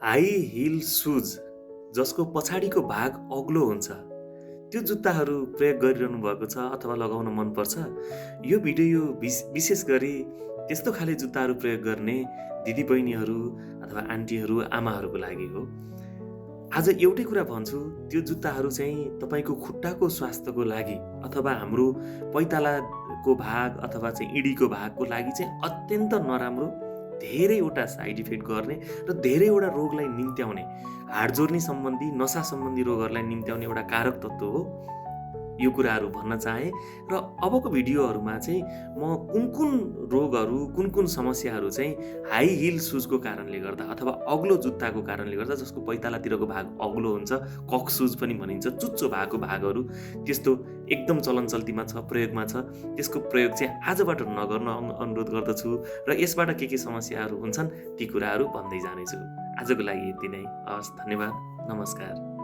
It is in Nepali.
हाई हिल सुज जसको पछाडिको भाग अग्लो हुन्छ, त्यो जुत्ताहरू प्रयोग गरिरहनु भएको छ अथवा लगाउन मनपर्छ? यो भिडियो विशेष गरी त्यस्तो खाले जुत्ताहरू प्रयोग गर्ने दिदीबहिनीहरू अथवा आन्टीहरू, आमाहरूको लागि हो। आज एउटै कुरा भन्छु, त्यो जुत्ताहरू चाहिँ तपाईँको खुट्टाको स्वास्थ्यको लागि अथवा हाम्रो पैतालाको भाग अथवा चाहिँ इँडीको भागको लागि चाहिँ अत्यन्त नराम्रो, धेरैवटा साइड इफेक्ट गर्ने र धेरैवटा रोगलाई निम्त्याउने, हाड जोर्नी सम्बन्धी, नसा सम्बन्धी रोगहरूलाई निम्त्याउने एउटा कारक तत्त्व हो। यो कुराहरू भन्न चाहे र अबको भिडियोहरूमा चाहिँ म कुन रोगहरू, कुन समस्याहरू चाहिँ हाई हिल सुजको कारणले गर्दा अथवा अग्लो जुत्ताको कारणले गर्दा, जसको पैतालातिरको भाग अग्लो हुन्छ, कक सुज पनि भनिन्छ, चुच्चो भएको भागहरू त्यस्तो एकदम चलन चल्तीमा छ, प्रयोगमा छ, त्यसको प्रयोग चाहिँ आजबाट नगर्न अनुरोध गर्दछु र यसबाट के समस्याहरू हुन्छन् ती कुराहरू भन्दै जानेछु। आजको लागि यति नै। हवस्, धन्यवाद, नमस्कार।